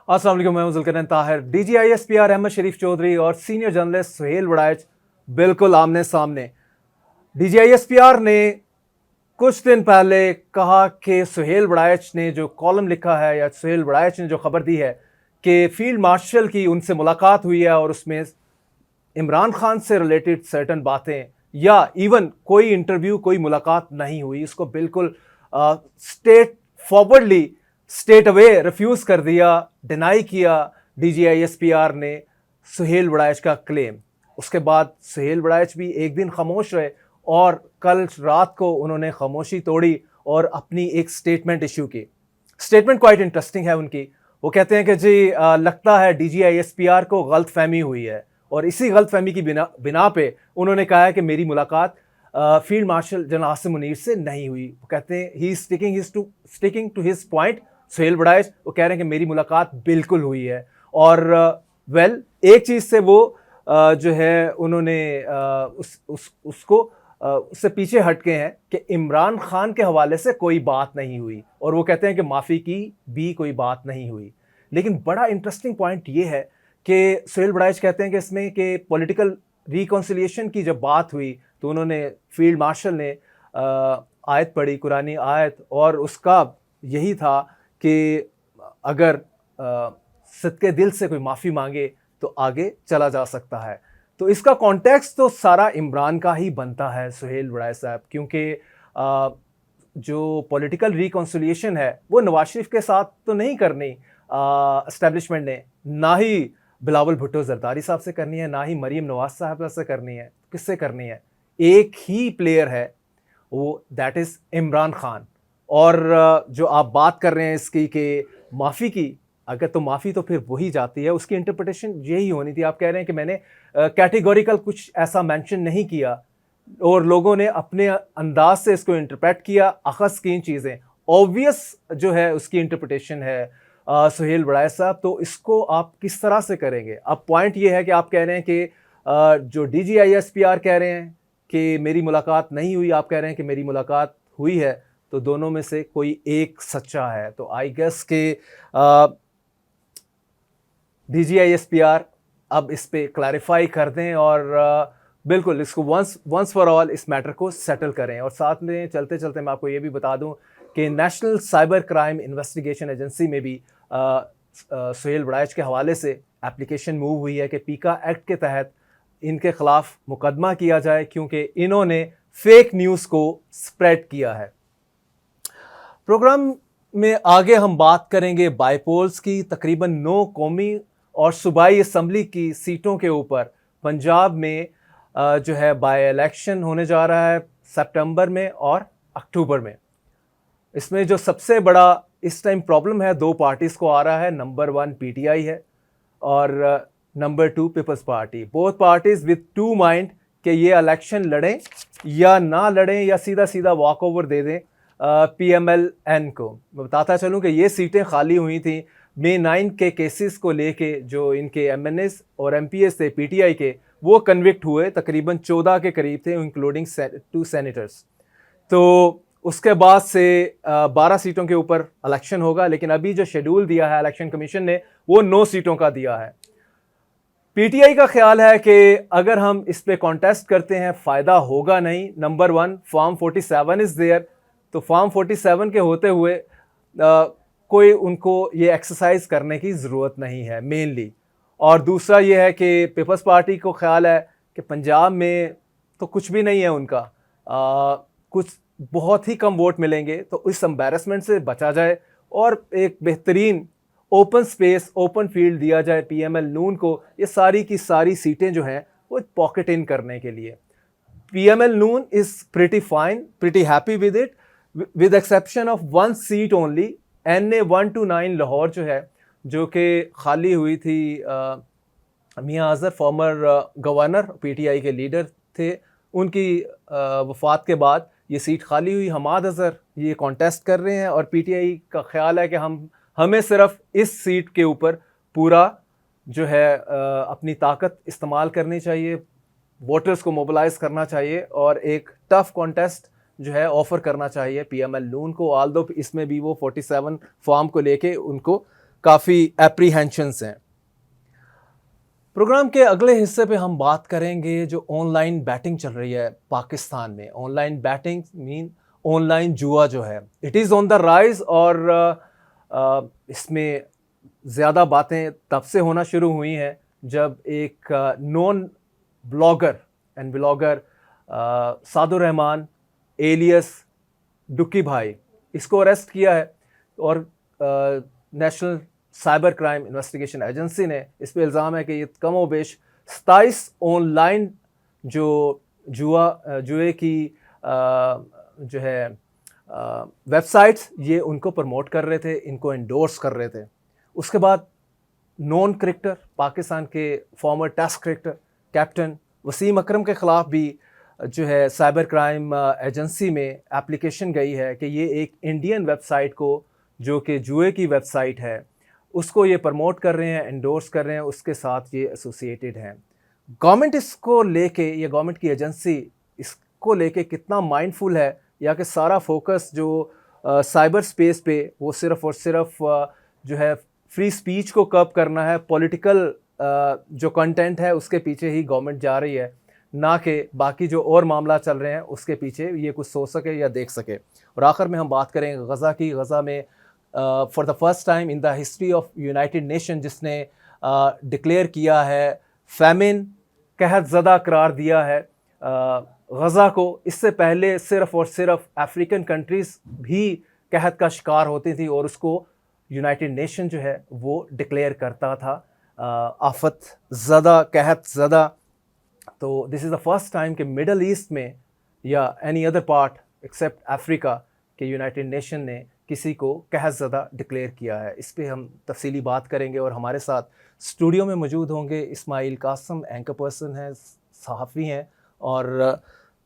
अस्सलाम वालेकुम, मैं हूं जुल्करनैन ताहिर। DGISPR अहमद शरीफ चौधरी और सीनियर जर्नलिस्ट सुहेल वड़ाइच बिल्कुल आमने सामने। DGISPR ने कुछ दिन पहले कहा कि सुहेल वड़ाइच ने जो कॉलम लिखा है या सुहेल वड़ाइच ने जो खबर दी है कि फील्ड मार्शल की उनसे मुलाकात हुई है और उसमें इमरान खान से रिलेटेड सर्टन बातें या इवन कोई इंटरव्यू, कोई मुलाकात नहीं हुई, इसको बिल्कुल straightforwardly straightaway refuse कर दिया, डिनाई किया DGISPR ने सुहेल वड़ाइच का क्लेम। उसके बाद सुहेल वड़ाइच भी एक दिन खामोश रहे और कल रात को उन्होंने खामोशी तोड़ी और अपनी एक स्टेटमेंट इशू की। स्टेटमेंट क्वाइट इंटरेस्टिंग है उनकी। वो कहते हैं कि जी लगता है DGISPR को गलत फहमी हुई है और इसी गलत फहमी की बिना पे उन्होंने कहा है कि मेरी मुलाकात field marshal general Asim Munir से नहीं हुई। वो कहते हैं ही sticking to his point. Suhail Waraich वो कह रहे हैं कि मेरी मुलाकात बिल्कुल हुई है और वेल एक चीज़ से वो जो है उन्होंने उसको उससे पीछे हट के हैं कि इमरान खान के हवाले से कोई बात नहीं हुई और वो कहते हैं कि माफ़ी की भी कोई बात नहीं हुई। लेकिन बड़ा इंटरेस्टिंग पॉइंट ये है कि सुहेल वड़ाइच कहते हैं कि इसमें कि पॉलिटिकल रिकॉन्सिलिएशन की जब बात हुई तो उन्होंने फील्ड मार्शल ने आयत पढ़ी, कुरानी आयत, और उसका यही था कि अगर सच्चे दिल से कोई माफ़ी मांगे तो आगे चला जा सकता है। तो इसका कॉन्टेक्स्ट तो सारा इमरान का ही बनता है सुहेल वड़ाइच साहब, क्योंकि जो पॉलिटिकल रिकॉन्सिलिएशन है वो नवाज शरीफ के साथ तो नहीं करनी एस्टेब्लिशमेंट ने, ना ही बिलावल भुट्टो जरदारी साहब से करनी है, ना ही मरीम नवाज साहब से करनी है। किससे करनी है? एक ही प्लेयर है, वो दैट इज़ इमरान खान। और जो आप बात कर रहे हैं इसकी कि माफ़ी की, अगर तो माफ़ी तो फिर वही जाती है, उसकी इंटरप्रिटेशन यही होनी थी। आप कह रहे हैं कि मैंने कैटेगोरिकल कुछ ऐसा मेंशन नहीं किया और लोगों ने अपने अंदाज से इसको इंटरप्रेट किया, अखज़ की चीज़ें ऑब्वियस जो है उसकी इंटरप्रिटेशन है सुहेल वड़ाइच साहब। तो इसको आप किस तरह से करेंगे? अब पॉइंट ये है कि आप कह रहे हैं कि जो DGISPR कह रहे हैं कि मेरी मुलाकात नहीं हुई, आप कह रहे हैं कि मेरी मुलाकात हुई है, तो दोनों में से कोई एक सच्चा है। तो आई गेस के DGISPR अब इस पे क्लैरिफाई कर दें और बिल्कुल इसको वंस फॉर ऑल इस मैटर को सेटल करें। और साथ में चलते चलते मैं आपको ये भी बता दूं कि national cyber crime investigation agency में भी सुहेल वड़ाइच के हवाले से एप्लीकेशन मूव हुई है कि पीका एक्ट के तहत इनके खिलाफ मुकदमा किया जाए, क्योंकि इन्होंने फेक न्यूज़ को स्प्रेड किया है। प्रोग्राम में आगे हम बात करेंगे बाईपोल्स की। तकरीबन 9 कौमी और सूबाई असम्बली की सीटों के ऊपर पंजाब में जो है बाय इलेक्शन होने जा रहा है सितंबर में और अक्टूबर में। इसमें जो सबसे बड़ा इस टाइम प्रॉब्लम है, 2 पार्टीज़ को आ रहा है। नंबर 1 PTI है और number 2 peoples party. Both parties with to mind कि ये इलेक्शन लड़ें या ना लड़ें या सीधा सीधा वॉक ओवर दे दें PMLN को। मैं बताता चलूँ कि ये सीटें खाली हुई थी May 9 के केसेस को लेके। जो इनके MNAs और MPs थे PTI के, वो कन्विक्ट हुए, तकरीबन 14 के करीब थे, इंक्लूडिंग 2 सेनेटर्स। तो उसके बाद से 12 सीटों के ऊपर इलेक्शन होगा, लेकिन अभी जो शेड्यूल दिया है इलेक्शन कमीशन ने वो 9 सीटों का दिया है। PTI का ख्याल है कि अगर हम इस पे कॉन्टेस्ट करते हैं फ़ायदा होगा नहीं। नंबर 1 फॉर्म 47 इज़ देयर, तो फॉर्म 47 के होते हुए कोई उनको ये एक्सरसाइज करने की ज़रूरत नहीं है मेनली। और दूसरा ये है कि पीपल्स पार्टी को ख्याल है कि पंजाब में तो कुछ भी नहीं है उनका, कुछ बहुत ही कम वोट मिलेंगे, तो इस एम्बैरसमेंट से बचा जाए और एक बेहतरीन ओपन स्पेस, ओपन फील्ड दिया जाए PML नून को, ये सारी की सारी सीटें जो हैं वो पॉकेट इन करने के लिए। PML Noon is pretty fine, pretty happy with it, with exception of 1 seat only. NA 129 Lahore जो है, जो कि खाली हुई थी, मियां अजहर फॉर्मर गवर्नर PTI के लीडर थे, उनकी वफ़ात के बाद ये सीट खाली हुई। हमाद अजहर ये कॉन्टेस्ट कर रहे हैं और PTI का ख्याल है कि हमें सिर्फ इस सीट के ऊपर पूरा जो है अपनी ताकत इस्तेमाल करनी चाहिए, वोटर्स को मोबिलाइज़ करना चाहिए और एक टफ कॉन्टेस्ट जो है ऑफ़र करना चाहिए PML नून को। आल्दो इसमें भी वो 47 फॉर्म को लेके उनको काफ़ी एप्रीहेंशंस हैं। प्रोग्राम के अगले हिस्से पे हम बात करेंगे जो ऑनलाइन बैटिंग चल रही है पाकिस्तान में। ऑनलाइन बैटिंग मीन ऑनलाइन जुआ जो है, it is on the rise. और इसमें ज़्यादा बातें तब से होना शुरू हुई हैं जब एक non blogger and blogger Sadur Rahman alias Ducky Bhai, इसको अरेस्ट किया है और national cyber crime investigation agency ने इस पे इल्ज़ाम है कि ये कमोबेश 27 ऑनलाइन जो जुए की जो है वेबसाइट्स, ये उनको प्रमोट कर रहे थे, इनको एंडोर्स कर रहे थे। उसके बाद नॉन क्रिकेटर, पाकिस्तान के former test cricketer captain Wasim Akram के ख़िलाफ़ भी जो है साइबर क्राइम एजेंसी में एप्लीकेशन गई है कि ये एक इंडियन वेबसाइट को, जो कि जुए की वेबसाइट है, उसको ये प्रमोट कर रहे हैं, एंडोर्स कर रहे हैं, उसके साथ ये एसोसिएटेड हैं। गवर्नमेंट इसको लेके, ये गवर्नमेंट की एजेंसी इसको लेके कितना माइंडफुल है, या कि सारा फोकस जो साइबर स्पेस पे वो सिर्फ़ और सिर्फ जो है फ्री स्पीच को कर्ब करना है, पॉलिटिकल जो कंटेंट है उसके पीछे ही गवर्नमेंट जा रही है, ना कि बाकी जो और मामला चल रहे हैं उसके पीछे ये कुछ सोच सके या देख सके। और आखिर में हम बात करेंगे गज़ा की। गज़ा में for the first time in the history of United nation जिसने डिक्लेयर किया है फैमिन, कहत ज़दा करार दिया है गज़ा को। इससे पहले सिर्फ़ और सिर्फ अफ्रीकन कंट्रीज़ भी कहत का शिकार होती थी और उसको यूनाइटेड नेशन जो है वो डिक्लेयर करता था आफत ज़दा, कहत ज़दा। तो this is the first time कि मिडल ईस्ट में या any other part except Africa के यूनाइटेड नेशन ने किसी को कहत ज़दा डिक्लेयर किया है। इस पे हम तफसीली बात करेंगे और हमारे साथ स्टूडियो में मौजूद होंगे इस्माइल कासम, एंकर पर्सन हैं, सहाफ़ी हैं, और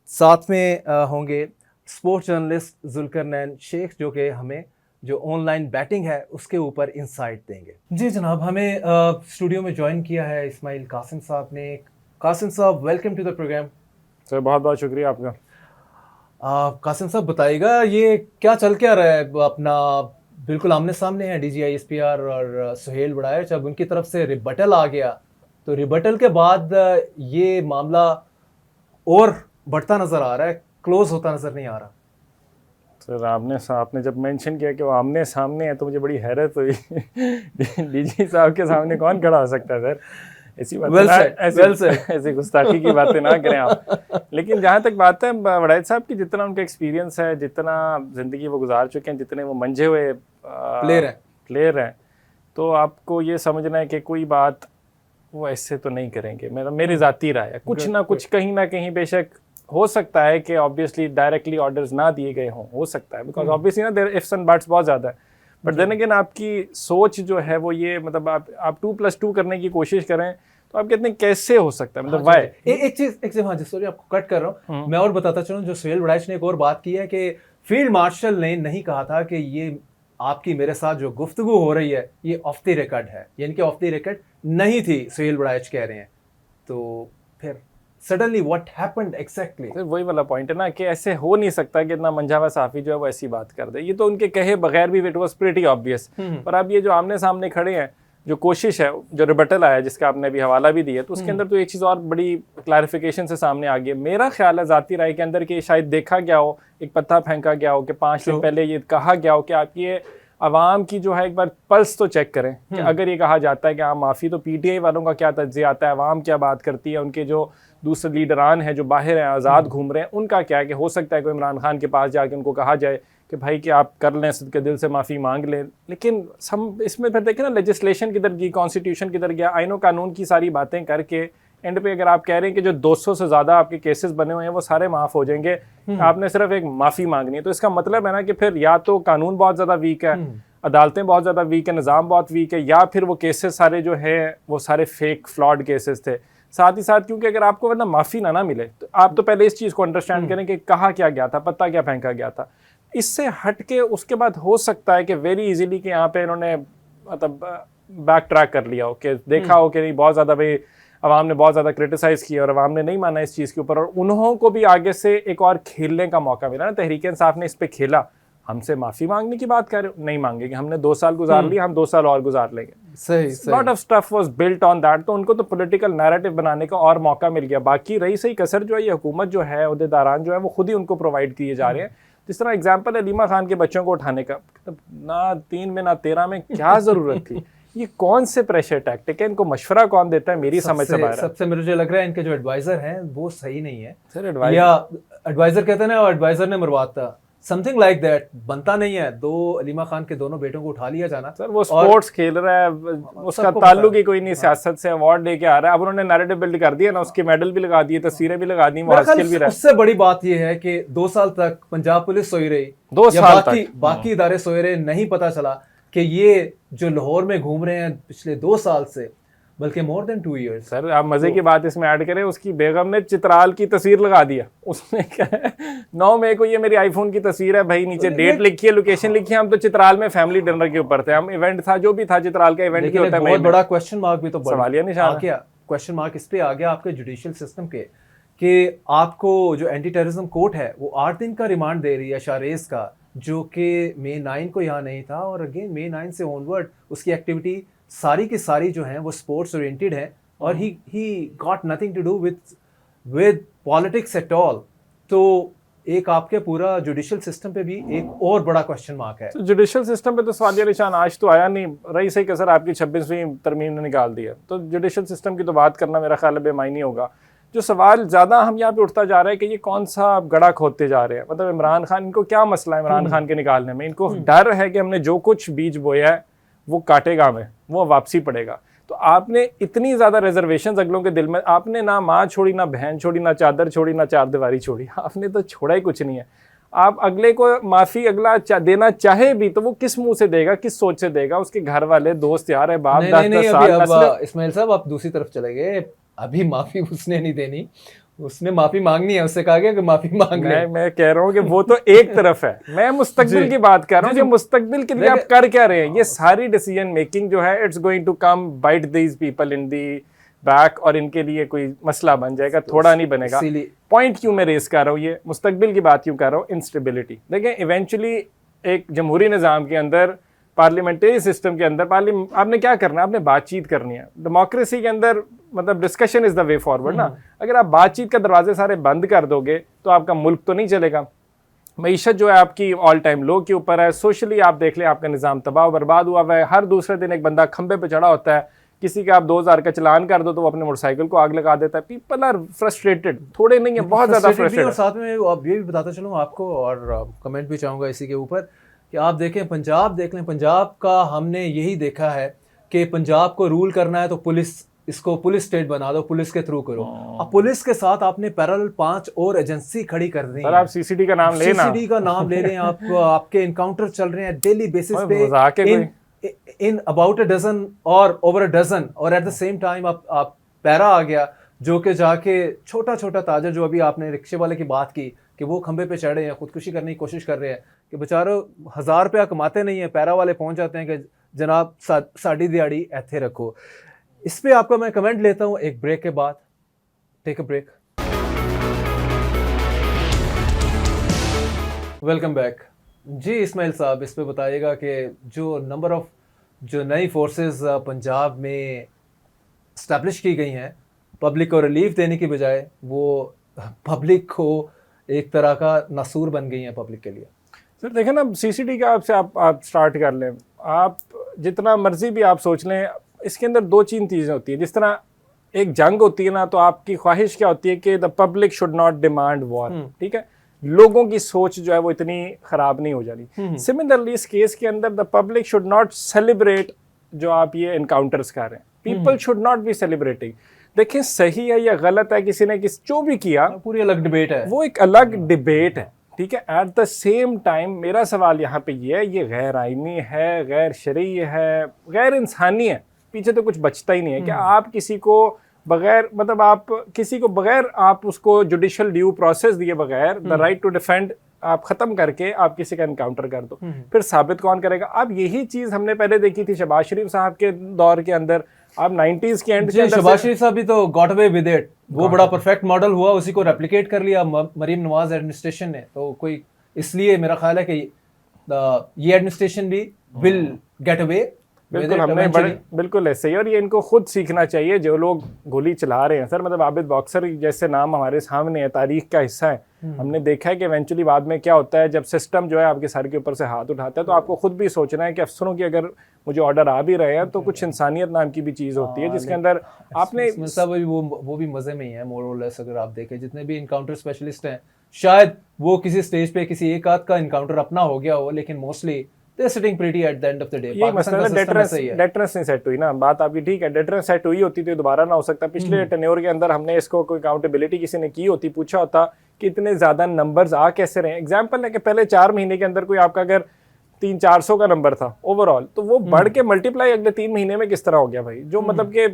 साथ में होंगे स्पोर्ट्स जर्नलिस्ट जुल्करनैन शेख, जो कि हमें जो ऑनलाइन बैटिंग है उसके ऊपर इंसाइट देंगे। जी जनाब, हमें स्टूडियो में ज्वाइन किया है इस्माइल कासिम साहब ने। कासिम साहब, welcome to the programme. Sir बहुत बहुत शुक्रिया आपका। कासिम साहब बताइएगा, ये क्या चल क्या रहा है अपना? बिल्कुल आमने सामने है DGISPR और सुहेल वड़ाइच। अब उनकी तरफ से रिबटल आ गया, तो रिबटल के बाद ये मामला और बढ़ता नज़र आ रहा है, क्लोज होता नज़र नहीं आ रहा। सर आपने जब मेंशन किया कि वो आमने सामने है तो मुझे बड़ी हैरत हुई। DG साहब के सामने कौन खड़ा हो सकता है सर? ऐसी बात ऐसी गुस्ताखी की बातें ना करें आप। लेकिन जहाँ तक बात है वड़ाइच साहब की, जितना उनका एक्सपीरियंस है, जितना ज़िंदगी वो गुजार चुके हैं, जितने वो मंझे हुए प्लेयर हैं, तो आपको ये समझना है कि कोई बात वो ऐसे तो नहीं करेंगे। मेरी ज़ाती राय है, कुछ ना कुछ कहीं ना कहीं बेशक हो सकता है कि ऑब्वियसली डायरेक्टली ऑर्डर्स ना दिए गए हों, हो सकता है, बिकॉज ऑब्वियसली ना देयर इफ्स एंड बट्स बहुत ज़्यादा है। बट देन अगेन आपकी सोच जो है वो ये, मतलब आप 2+2 करने की कोशिश करें तो आप कहते हैं कैसे हो सकता है, मतलब वाई। एक चीज हाँ जी, सॉरी आपको कट कर रहा हूँ, मैं और बताता चलूँ, जो सुहेल वड़ाइच ने एक और बात की है कि फील्ड मार्शल ने नहीं कहा था कि ये आपकी मेरे साथ जो गुफ्तगू हो रही है ये ऑफ द रिकॉर्ड है, यानी कि ऑफ द रिकॉर्ड नहीं थी, सुहेल वड़ाइच कह रहे हैं। तो फिर सडनली व्हाट हैपेंड एग्जैक्टली? वही वाला पॉइंट है ना कि ऐसे हो नहीं सकता कि इतना मंझा हुआ साफी जो है वो ऐसी बात कर दे। ये तो उनके कहे बगैर भी इट वाज प्रीटी ऑब्वियस। पर अब ये जो आमने सामने खड़े हैं, जो कोशिश है, जो रिबटल आया जिसका आपने अभी हवाला भी दिया, तो उसके अंदर तो एक चीज़ और बड़ी क्लैरिफिकेशन से सामने आ गई। मेरा ख्याल है ज़ाती राय के अंदर कि शायद देखा गया हो, एक पत्ता फेंका गया हो कि 5 दिन पहले ये कहा गया हो कि आप ये आवाम की जो है एक बार पल्स तो चेक करें कि अगर ये कहा जाता है कि हाँ माफ़ी, तो PTI वालों का क्या तज्ज़िया आता है, आवाम क्या बात करती है, उनके जो दूसरे लीडरान हैं जो बाहर हैं, आज़ाद घूम रहे हैं, उनका क्या है कि हो सकता है कोई इमरान खान के पास जाके उनको कहा जाए कि भाई कि आप कर लें, सद के दिल से माफ़ी मांग लें। लेकिन हम इसमें फिर देखें ना, लेजिस्लेशन किधर गई, कॉन्स्टिट्यूशन किधर गया, आइनो कानून की सारी बातें करके एंड पे अगर आप कह रहे हैं कि जो 200 से ज़्यादा आपके केसेस बने हुए हैं वो सारे माफ़ हो जाएंगे, आपने सिर्फ एक माफ़ी मांगनी है, तो इसका मतलब है ना कि फिर या तो कानून बहुत ज़्यादा वीक है, अदालतें बहुत ज़्यादा वीक है, निज़ाम बहुत वीक है, या फिर वो केसेस सारे जो हैं वो सारे फेक फ्लॉड केसेस थे। साथ ही साथ क्योंकि अगर आपको वरना माफ़ी ना मिले तो आप तो पहले इस चीज़ को अंडरस्टैंड करें कि कहा क्या गया था, पत्ता क्या फेंका गया था। इससे हट के उसके बाद हो सकता है कि वेरी इजीली कि यहाँ पे इन्होंने मतलब बैक ट्रैक कर लिया हो, कि देखा हो कि नहीं बहुत ज़्यादा भाई अवाम ने बहुत ज़्यादा क्रिटिसाइज़ किया और अवाम ने नहीं माना इस चीज़ के ऊपर, और उन्हों को भी आगे से एक और खेलने का मौका मिला ना। तहरीक इंसाफ ने इस पर खेला, हमसे माफी मांगने की बात कर रहे हो, नहीं मांगेंगे, हमने 2 साल गुजार लिए, हम 2 साल और गुजार लेंगे। सही lot of stuff was built on that. तो उनको तो पॉलिटिकल नैरेटिव बनाने का और मौका मिल गया। बाकी रही सही कसर जो है, ये हुकूमत जो है, अहदेदारान जो है, वो खुद ही उनको प्रोवाइड किए जा रहे हैं। जिस तरह एग्जाम्पल है अलीमा खान के बच्चों को उठाने का, ना 3 में ना 13 में क्या जरूरत थी? ये कौन से प्रेशर टैक्टिक है? इनको मशवरा कौन देता है? मेरी समझ से बाहर है। सबसे मुझे लग रहा है इनके जो एडवाइजर हैं वो सही नहीं है सर एडवाइस या एडवाइजर कहते हैं ना, एडवाइजर ने मरवाता, समथिंग लाइक दैट। बनता नहीं है दो अलीमा खान के दोनों बेटों को उठा लिया जाना। सर वो स्पोर्ट्स खेल रहा है, उसका ताल्लुक ही कोई नहीं सियासत से, अवार्ड लेके आ रहा है। अब उन्होंने नैरेटिव बिल्ड कर दिया ना, उसके मेडल भी लगा दिए, तस्वीरें भी लगा दी, वो आजकल भी रहा। उससे बड़ी बात यह है कि 2 साल तक पंजाब पुलिस सोई रही, 2 साल तक बाकी इदारे सोए रहे, नहीं पता चला कि ये जो लाहौर में घूम रहे हैं पिछले 2 साल से, बल्कि मोर देन 2 years। सर आप मजे की बात इसमें ऐड करें, उसकी बेगम ने चित्राल की तस्वीर लगा दिया। उसने क्या 9 मई को ये मेरी आईफोन की तस्वीर है भाई, नीचे डेट लिखी है, लोकेशन लिखी है। हम तो चित्राल में फैमिली डिनर के ऊपर थे, हम इवेंट था जो भी था चित्राल का इवेंट क्या होता है, बहुत बड़ा क्वेश्चन मार्क भी तो सवालिया निशान आ गया। क्वेश्चन मार्क इस पे आ गया आपके जुडिशियल सिस्टम के, कि आपको जो एंटी टेररिज्म कोर्ट है वो 8 दिन का रिमांड दे रही है शारेज का, जो कि May 9 को यहाँ नहीं था, और अगेन May 9 से ऑनवर्ड उसकी एक्टिविटी सारी की सारी जो हैं वो स्पोर्ट्स ओरिएंटेड है, और he got nothing to do with politics at all. तो एक आपके पूरा जुडिशियल सिस्टम पे भी एक और बड़ा क्वेश्चन मार्क है। तो जुडिशियल सिस्टम पे तो सवालिया निशान आज तो आया नहीं, रही सही कसर आपकी 26वीं तरमीम ने निकाल दिया। तो जुडिशियल सिस्टम की तो बात करना मेरा ख्याल है बेमायनी होगा। जो सवाल ज़्यादा हम यहाँ पे उठता जा रहा है कि ये कौन सा गड़ा खोदते जा रहे हैं, मतलब इमरान खान, इनको क्या मसला है इमरान खान के निकालने में? इनको डर है कि हमने जो कुछ बीज बोया है वो काटेगा हमें, वो वापसी पड़ेगा। तो आपने इतनी ज़्यादा रिजर्वेशन अगलों के दिल में, आपने ना माँ छोड़ी, ना बहन छोड़ी, ना चादर छोड़ी, ना चारदीवारी छोड़ी, आपने तो छोड़ा ही कुछ नहीं है। आप अगले को माफ़ी अगला देना चाहे भी तो वो किस मुंह से देगा, किस सोच से देगा? उसके घर वाले, दोस्त यार है, बाप, 10-10 साल। इस्माइल साहब आप दूसरी तरफ चले गए। अभी माफी उसने नहीं देनी, उसने माफी मांगनी है, उससे कहा गया कि माफी मांग ले। मैं कह रहा हूँ कि वो तो एक तरफ है, मैं मुस्तकबिल की बात कर रहा हूँ कि मुस्तकबिल के लिए आप कर क्या रहे हैं? ये सारी डिसीजन मेकिंग जो है, it's going to come bite these people in the back, और इनके लिए कोई मसला बन जाएगा, थोड़ा नहीं बनेगा। पॉइंट क्यों मैं रेस कर रहा हूँ, ये मुस्तकबिल की बात क्यों कर रहा हूँ? इंस्टेबिलिटी देखें, इवेंचुअली एक जमहूरी निज़ाम के अंदर, पार्लियामेंट्री सिस्टम के अंदर आपने क्या करना है? आपने बातचीत करनी है। डेमोक्रेसी के अंदर मतलब discussion is the way forward ना। अगर आप बातचीत का दरवाजे सारे बंद कर दोगे तो आपका मुल्क तो नहीं चलेगा। मईशत जो है आपकी ऑल टाइम लो के ऊपर है। सोशली आप देख लें, आपका निज़ाम तबाह बर्बाद हुआ है। हर दूसरे दिन एक बंदा खंबे पे चढ़ा होता है, किसी का आप 2000 का चलान कर दो तो वो अपने मोटरसाइकिल को आग लगा देता है। पीपल आर फ्रस्ट्रेटेड, थोड़े नहीं है, बहुत ज़्यादा फ्रस्ट्रेटेड। और साथ में अब ये भी बताता चलूँ आपको, और कमेंट भी चाहूँगा इसी के ऊपर, कि आप देखें पंजाब, देख लें पंजाब का, हमने यही देखा है कि पंजाब को रूल करना है तो पुलिस, इसको पुलिस स्टेट बना दो, पुलिस के थ्रू करो। अब पुलिस के साथ आपने पैरेलल 5 और एजेंसी खड़ी कर दी है। आप सीसीडी का नाम लेना, सीसीडी का नाम ले रहे हैं आप, आपके इनकाउंटर चल रहे हैं डेली बेसिस पे, इन अबाउट अ डजन और ओवर अ डजन, और एट द सेम टाइम आप पैरा आ गया, जो कि जाके छोटा छोटा ताजर, जो अभी आपने रिक्शे वाले की बात की कि वो खंबे पे चढ़े हैं, खुदकुशी करने की कोशिश कर रहे हैं, कि बेचारो 1000 रुपया कमाते नहीं है, पैरा वाले पहुंच जाते हैं कि जनाब साड़ी दिहाड़ी ऐथे रखो। इस पे आपका मैं कमेंट लेता हूं एक ब्रेक के बाद। Take a break. Welcome back जी। इस्माइल साहब, इस पे बताइएगा कि जो नंबर ऑफ जो नई फोर्सेस पंजाब में स्टैब्लिश की गई हैं, पब्लिक को रिलीफ देने की बजाय वो पब्लिक को एक तरह का नसूर बन गई हैं पब्लिक के लिए। सर देखें ना, सीसीडी का आपसे आप स्टार्ट कर लें, आप जितना मर्जी भी आप सोच लें, इसके अंदर 2-3 चीज़ें होती हैं। जिस तरह एक जंग होती है ना, तो आपकी ख्वाहिश क्या होती है कि the public should not demand war, ठीक है, लोगों की सोच जो है वो इतनी खराब नहीं हो जानी। सिमिलरली इस केस के अंदर the public should not celebrate जो आप ये एनकाउंटर्स कर रहे हैं, people should not be celebrating. देखें सही है या गलत है, किसी ने जो भी किया, पूरी अलग डिबेट है, वो एक अलग डिबेट है, ठीक है। एट द सेम टाइम मेरा सवाल यहाँ पे ये है, ये गैर आइनी है, गैर शरई है, गैर इंसानी है, पीछे तो कुछ बचता ही नहीं है। क्या आप किसी को बगैर, मतलब आप किसी को बगैर, आप उसको जुडिशियल ड्यू प्रोसेस दिए बगैर, द राइट टू डिफेंड आप खत्म करके आप किसी का एनकाउंटर कर दो, फिर साबित कौन करेगा? अब यही चीज हमने पहले देखी थी शहबाज शरीफ साहब के दौर के अंदर। आप 90s के एंड के अंदर शहबाज शरीफ साहब भी तो गॉट अवे विद इट, वो बड़ा परफेक्ट मॉडल हुआ, उसी को रेप्लिकेट कर लिया मरीम नवाज एडमिनिस्ट्रेशन ने। तो कोई इसलिए मेरा ख्याल है कि ये एडमिनिस्ट्रेशन भी विल गेट अवे। बिल्कुल ऐसे ही, और ये इनको खुद सीखना चाहिए जो लोग गोली चला रहे हैं सर। मतलब आबिद बॉक्सर जैसे नाम हमारे सामने है, तारीख का हिस्सा है। हमने देखा है कि इवेंचुअली बाद में क्या होता है, जब सिस्टम जो है आपके सर के ऊपर से हाथ उठाता है, तो आपको खुद भी सोचना है कि अफसरों की अगर मुझे ऑर्डर आ भी रहे हैं तो कुछ इंसानियत नाम की भी चीज़ होती है जिसके अंदर आपने वो भी मजे में ही है मोर और लेस। अगर आप देखें जितने भी इनकाउंटर स्पेशलिस्ट हैं, शायद वो किसी स्टेज पे किसी एक आध का इनकाउंटर अपना हो गया हो, लेकिन mostly they're sitting pretty at the end of the day। ये मसला डेटरेंस नहीं सेट हुई ना, बात आपकी ठीक है। डेटरेंस सेट हुई होती तो दोबारा ना हो सकता। पिछले टेन्योर के अंदर हमने इसको कोई अकाउंटेबिलिटी किसी ने की होती, पूछा होता कि इतने ज्यादा नंबर्स आ कैसे रहे। एग्जांपल है कि पहले 4 महीने के अंदर कोई आपका अगर 300-400 का नंबर था ओवरऑल, तो वो बढ़ के मल्टीप्लाई अगले 3 महीने में किस तरह हो गया भाई। जो मतलब कि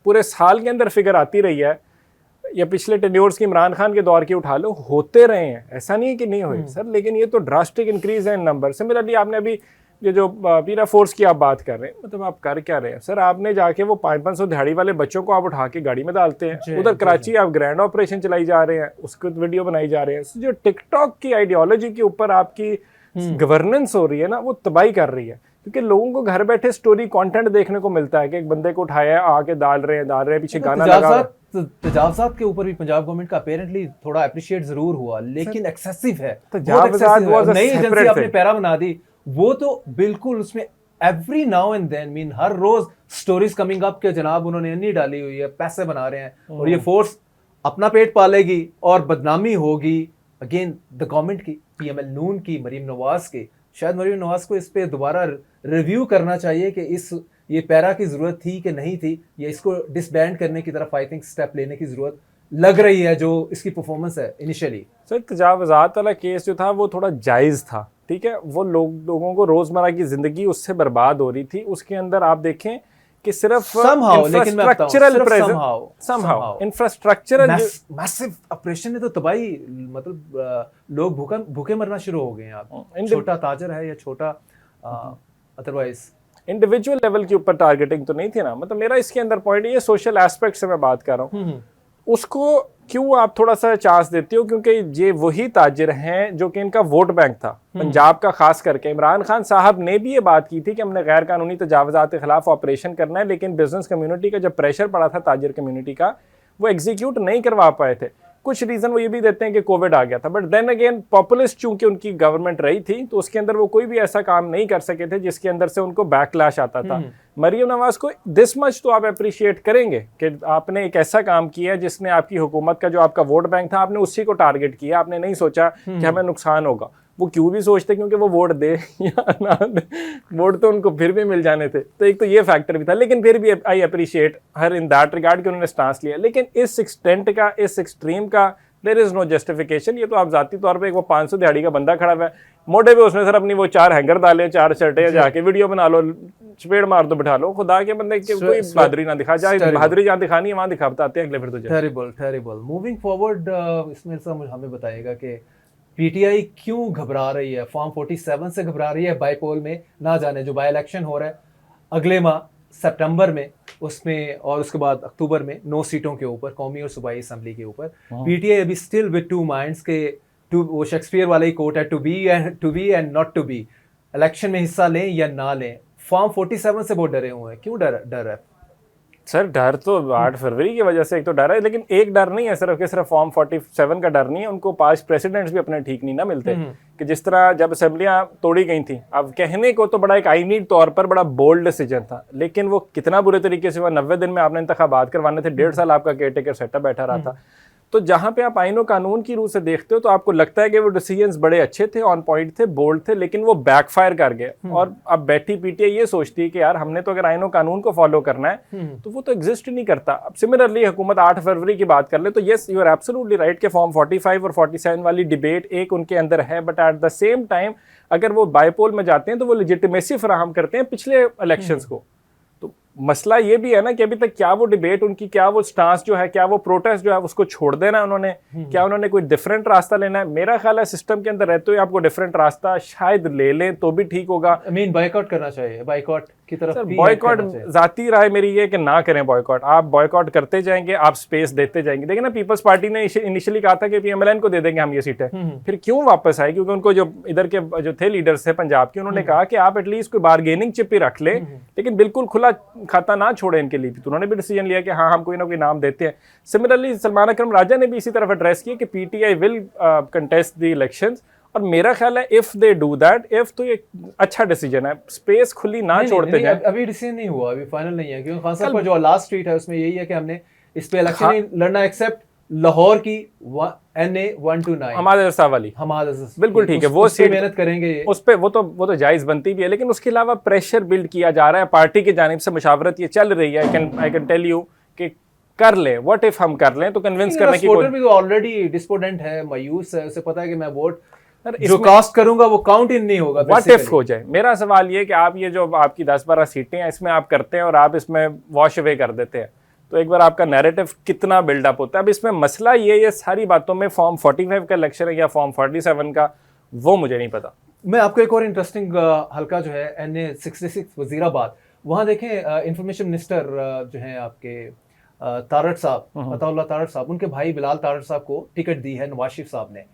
पूरे साल के अंदर फिगर आती रही है, या पिछले टेन्योर्स की इमरान खान के दौर की उठा लो, होते रहे हैं, ऐसा नहीं है कि नहीं हुए सर। लेकिन ये तो ड्रास्टिक इंक्रीज है इन नंबर। सिमिलरली आपने अभी ये जो पीरा फोर्स की आप बात कर रहे हैं, मतलब आप कर क्या रहे हैं सर? आपने जाके वो 500-500 दिहाड़ी वाले बच्चों को आप उठा के गाड़ी में डालते हैं, उधर कराची आप ग्रैंड ऑपरेशन चलाई जा रहे हैं, उसको वीडियो बनाई जा रहे हैं। जो टिकटॉक की आइडियोलॉजी के ऊपर आपकी गवर्नेंस हो रही है ना, वो तबाही कर रही है। क्योंकि लोगों को घर बैठे स्टोरी कंटेंट देखने को मिलता है कि एक बंदे को उठाया आके डाल रहे हैं पीछे गाना लगा। तजावजात के ऊपर भी पंजाब गवर्नमेंट का अपेरेंटली थोड़ा अप्रिशिएट जरूर हुआ, लेकिन एक्सेसिव है। नई एजेंसी आपने पैरा बना दी, वो तो बिल्कुल उसमें every now and then mean हर रोज स्टोरीज कमिंग अप के जनाब उन्होंने अन्नी डाली हुई है, पैसे बना रहे हैं और ये फोर्स अपना पेट पालेगी और बदनामी होगी अगेन द गवर्नमेंट की, पीएमएल नून की, मरीम नवाज की। शायद मरीम नवाज को इस पे दोबारा रिव्यू करना चाहिए कि ये पैरा की जरूरत थी कि नहीं थी, या इसको डिसबैंड करने की तरफ आई थिंक स्टेप लेने की जरूरत लग रही है जो इसकी परफॉर्मेंस है इनिशियली। सर तजावजात वाला केस जो था वो थोड़ा जायज़ था, ठीक है। वो लोगों को रोजमर्रा की जिंदगी उससे बर्बाद हो रही थी। उसके अंदर आप देखें कि सिर्फ इंफ्रास्ट्रक्चरल मैसिव ऑपरेशन है तो तबाही, मतलब लोग भूखे मरना शुरू हो गए हैं। आप छोटा ताजर है या छोटा अदरवाइज इंडिविजुअल लेवल के ऊपर टारगेटिंग तो नहीं थी ना। मतलब मेरा इसके अंदर पॉइंट ये सोशल एस्पेक्ट से मैं बात कर रहा हूँ, उसको क्यों आप थोड़ा सा चांस देते हो? क्योंकि ये वही ताजिर हैं जो कि इनका वोट बैंक था पंजाब का, खास करके इमरान खान साहब ने भी ये बात की थी कि हमने गैर कानूनी तजावजात के खिलाफ ऑपरेशन करना है, लेकिन बिजनेस कम्युनिटी का जब प्रेशर पड़ा था ताजिर कम्युनिटी का, वो एग्जीक्यूट नहीं करवा पाए थे। कुछ रीजन वो ये भी देते हैं कि कोविड आ गया था, बट देन अगेन पॉपुलिस्ट चूंकि उनकी गवर्नमेंट रही थी तो उसके अंदर वो कोई भी ऐसा काम नहीं कर सके थे जिसके अंदर से उनको बैकलैश आता था। मरियम नवाज को दिस मच तो आप अप्रिशिएट करेंगे कि आपने एक ऐसा काम किया जिसने आपकी हुकूमत का जो आपका वोट बैंक था, आपने उसी को टारगेट किया। आपने नहीं सोचा कि हमें नुकसान होगा। वो क्यों भी सोचते, क्योंकि वो वोट दे या ना दे, वोट तो उनको फिर भी मिल जाने थे। तो एक तो ये फैक्टर भी था, लेकिन फिर भी I appreciate her in that regard कि उन्होंने स्टांस लिया। लेकिन इस एक्सटेंट का, इस एक्सट्रीम का देयर इज नो जस्टिफिकेशन। ये तो आप जाती तौर पे एक वो 500 दिहाड़ी का बंदा खड़ा हुआ है, मोटे पे उसने सर अपनी वो 4 हैंगर डाले, 4 शर्टें, जाके वीडियो बना लो, चपेड़ मार दो, बिठा लो। खुदा के बंदे के कोई बहादुरी ना दिखा जाए, बहादुरी जहाँ दिखानी है वहाँ दिखा बताते हैं अगले फिर तो टेरिबल। मूविंग फॉरवर्ड इसमें हमें बताएगा कि पीटीआई क्यों घबरा रही है, फॉर्म 47 से घबरा रही है, बाईपोल में ना जाने। जो बाई इलेक्शन हो रहा है अगले माह सितंबर में, उसमें और उसके बाद अक्टूबर में 9 सीटों के ऊपर, कौमी और सूबाई असेंबली के ऊपर, पीटीआई अभी स्टिल विद 2 माइंड्स के, वो शेक्सपियर वाला ही कोट है, to be and not to be. Election में हिस्सा लें या ना लें। फॉर्म 47 से बहुत डरे हुए हैं। क्यों डर है सर? डर तो 8 फरवरी की वजह से एक तो डर है, लेकिन एक डर नहीं है सिर्फ कि सिर्फ फॉर्म 47 का डर नहीं है। उनको पास्ट प्रेसिडेंट्स भी अपने ठीक नहीं ना मिलते कि जिस तरह जब असेंबलियां तोड़ी गई थी, अब कहने को तो बड़ा एक आईनी तौर पर बड़ा बोल्ड डिसीजन था, लेकिन वो कितना बुरे तरीके से हुआ। 90 दिन में आपने इंतखाबात करवाने थे, 1.5 साल आपका केयरटेकर सेटअप बैठा रहा था। तो जहां पे आप आईनो कानून की रूह से देखते हो तो आपको लगता है कि वो डिसीजंस बड़े अच्छे थे, ऑन पॉइंट थे, बोल्ड थे, लेकिन वो बैकफायर कर गए। और अब बैठी पीटीआई ये सोचती है कि यार हमने तो अगर आईनो कानून को फॉलो करना है तो वो तो एग्जिस्ट ही नहीं करता। अब सिमिलरली हुकूमत 8 फरवरी की बात कर ले तो yes you are absolutely right कि फॉर्म 45 और 47 वाली डिबेट एक उनके अंदर है, but at the same time अगर वो बाईपोल में जाते हैं तो वो लेजिटिमेसी फराहम करते हैं पिछले इलेक्शंस को। तो मसला ये भी है ना कि अभी तक क्या वो डिबेट उनकी, क्या वो स्टांस जो है, क्या वो प्रोटेस्ट जो है उसको छोड़ देना है उन्होंने, क्या उन्होंने कोई डिफरेंट रास्ता लेना है? मेरा ख्याल है सिस्टम के अंदर रहते हुए आपको डिफरेंट रास्ता शायद ले लें तो भी ठीक होगा। बायकॉट करना चाहिए, बायकॉट की तरफ भी बॉयकॉट, जाती राय मेरी ये कि ना करें बॉयकॉट। आप बॉयकॉट करते जाएंगे, आप स्पेस देते जाएंगे। देखिए ना, पीपल्स पार्टी ने इनिशियली कहा था कि पीएमएलएन को दे देंगे हम ये सीटें, फिर क्यों वापस आए? क्योंकि उनको जो इधर के जो थे लीडर्स थे पंजाब के, उन्होंने कहा कि आप एटलीस्ट कोई बार्गेनिंग चिप ही रख लें, लेकिन बिल्कुल खुला खाता ना छोड़े इनके लिए। तो उन्होंने भी डिसीजन लिया कि हाँ हम कोई ना कोई नाम देते हैं। सिमिलरली सलमान अकरम राजा ने भी इसी तरफ एड्रेस किया कि PTI will contest the elections, और मेरा ख्याल है if they do that, if तो ये अच्छा डिसीजन है, स्पेस खुली ना छोड़ते जाए। अभी डिसीजन नहीं हुआ, अभी फाइनल नहीं है, क्योंकि खान साहब का जो लास्ट ट्वीट है उसमें यही है कि हमने इस पे इलेक्शन नहीं लड़ना एक्सेप्ट लाहौर की NA 129 हमारे अरसा वाली, बिल्कुल ठीक है, वो सीट मेहनत करेंगे उस पे, वो तो जायज बनती भी है, लेकिन उसके अलावा प्रेशर बिल्ड किया जा रहा है, पार्टी की जानिब से मुशावरत ये चल रही है। आई कैन टेल यू कि कर ले, व्हाट इफ हम कर लें, तो कन्विंस करने की वोटर भी तो ऑलरेडी डिस्पोडेंट है, मायूस है, उसे पता है कि मैं वोट जो कास्ट करूंगा वो काउंट इन नहीं होगा। व्हाट इफ हो जाए। मेरा सवाल ये कि आप ये जो आपकी 10-12 सीटें हैं इसमें आप करते हैं और आप इसमें वॉश अवे कर देते हैं, तो एक बार आपका नैरेटिव कितना बिल्डअप होता है। अब इसमें मसला ये सारी बातों में फॉर्म 45 का इलेक्शन है या फॉर्म 47 का, वो मुझे नहीं पता। मैं आपको एक और इंटरेस्टिंग हल्का जो है NA 66 वजीराबाद, वहाँ देखें इंफॉर्मेशन मिनिस्टर जो है आपके तारड़ साहब, अताउल्लाह तारड़ साहब, उनके भाई बिलाल तारड़ साहब को टिकट दी है नवाज शरीफ साहब ने,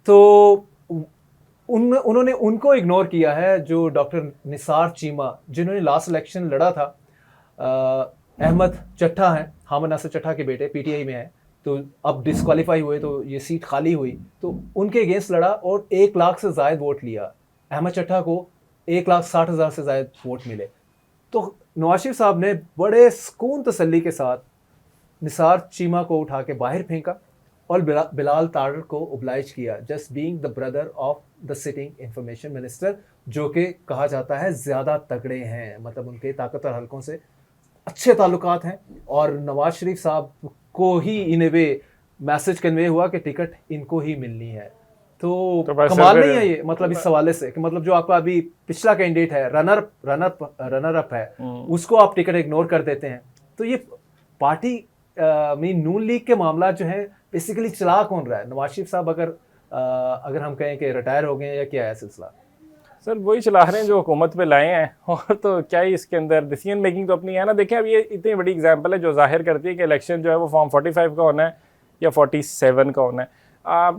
तो उन्होंने उनको इग्नोर किया है जो डॉक्टर निसार चीमा, जिन्होंने लास्ट इलेक्शन लड़ा था। अहमद चट्ठा हैं, हामिद नासिर चट्ठा के बेटे, पीटीआई में हैं, तो अब डिस्क्वालीफाई हुए तो ये सीट खाली हुई, तो उनके अगेंस्ट लड़ा और 1 लाख से ज़ायद वोट लिया। अहमद चट्ठा को 1,60,000 से ज़ायद वोट मिले। तो नवाज शरीफ साहब ने बड़े सुकून तसल्ली के साथ निसार चीमा को उठा के बाहर फेंका और बिलाल तारड़ को ओब्लाइज किया, just being the brother of the sitting information minister, जो कि कहा जाता है ज़्यादा तगड़े हैं, मतलब उनके ताकतवर हलकों से अच्छे ताल्लुकात हैं, और नवाज शरीफ साहब को ही इन ए वे मैसेज कन्वे हुआ कि टिकट इनको ही मिलनी है। तो कमाल नहीं है ये, मतलब इस हवाले से कि मतलब जो आपका अभी पिछला कैंडिडेट है, रनर अप है, उसको आप टिकट इग्नोर कर देते हैं। तो ये पार्टी में नून लीग के मामला जो है बेसिकली चला कौन रहा है? नवाज शरीफ साहब अगर हम कहें कि रिटायर हो गए या क्या है सिलसिला? सर वही चला रहे हैं जो हुकूमत पे लाए हैं, और तो क्या ही इसके अंदर डिसीजन मेकिंग तो अपनी है ना। देखें अब ये इतनी बड़ी एग्जांपल है जो जाहिर करती है कि इलेक्शन जो है वो फॉर्म 45 का होना है या 47 का होना है।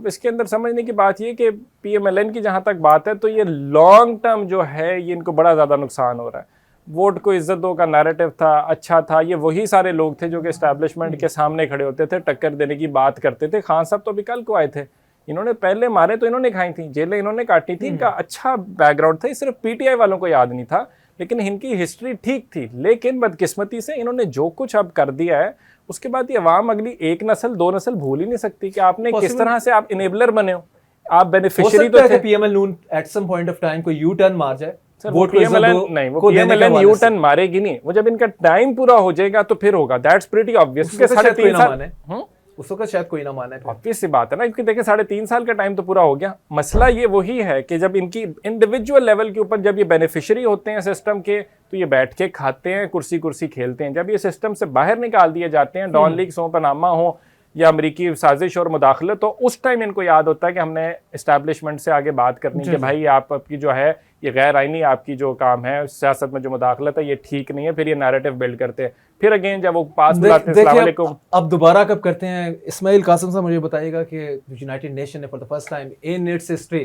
इसके अंदर समझने की बात ये कि पीएमएलएन की जहाँ तक बात है, तो ये लॉन्ग टर्म जो है ये इनको बड़ा ज़्यादा नुकसान हो रहा है। वोट को इज्जत दो का नैरेटिव था, अच्छा था, ये वही सारे लोग थे जो कि एस्टैब्लिशमेंट के सामने खड़े होते थे, टक्कर देने की बात करते थे। खान साहब तो अभी कल को आए थे, इन्होंने पहले मारे तो इन्होंने खाई थी, जेलें इन्होंने काटी थी, इनका अच्छा बैकग्राउंड था, सिर्फ पीटीआई वालों को याद नहीं था, लेकिन इनकी हिस्ट्री ठीक थी। लेकिन बदकिस्मती से इन्होंने जो कुछ अब कर दिया है, उसके बाद ये अवाम अगली 1 नस्ल 2 नस्ल भूल ही नहीं सकती कि आपने किस तरह से आप इनेबलर बने हो। आप बेनिफिशियरी तो थे। PML Noon at some point of time कोई यू टर्न मार जाए, वो पीएमएलएन यू टर्न मारेगी नहीं, वो जब इनका टाइम पूरा हो जाएगा तो फिर होगा। That's pretty obvious. उसके 3.5 साल उस वक्त शायद कोई ना माने, ऑब्वियस सी बात है ना, क्योंकि देखिए 3.5 साल का टाइम तो पूरा हो गया। मसला ये वही है कि जब इनकी इंडिविजुअल लेवल के ऊपर जब ये बेनिफिशियरी होते हैं सिस्टम के, तो ये बैठ के खाते हैं, कुर्सी खेलते हैं। जब ये सिस्टम से बाहर निकाल दिए जाते हैं, डॉन लीग्स हो, पनामा हो या अमेरिकी साजिश और मुदाखलत, तो उस टाइम इनको याद होता है कि हमने इस्टेब्लिशमेंट से आगे बात करनी कि भाई आपकी जो है ये गैर आईनी आपकी जो काम है सियासत में जो मुदाखलत है ये ठीक नहीं है। फिर ये नैरेटिव बिल्ड करते हैं, फिर अगेन जब वो पास बुलाते हैं अस्सलाम वालेकुम, अब दोबारा कब करते हैं? इस्माइल कासिम साहब मुझे बताइएगा कि यूनाइटेड नेशन ने for the first time in its history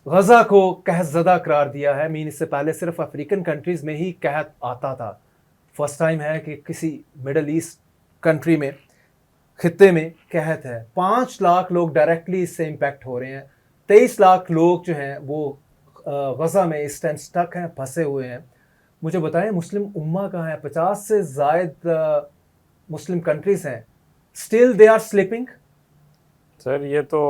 Gaza को कहतज़दा करार दिया है। मीन इससे पहले सिर्फ अफ्रीकन कंट्रीज में ही कहत आता था, फर्स्ट टाइम है कि किसी मिडल ईस्ट कंट्री में, खित्ते में कहत है। 5 लाख लोग डायरेक्टली इससे इम्पैक्ट हो रहे हैं। 23 लाख लोग जो हैं वो गजा में इस टाइम स्टक हैं, फंसे हुए हैं। मुझे बताएं मुस्लिम उम्मा कहाँ है? 50 से ज़ायद मुस्लिम कंट्रीज हैं, still they are sleeping. Sir ये तो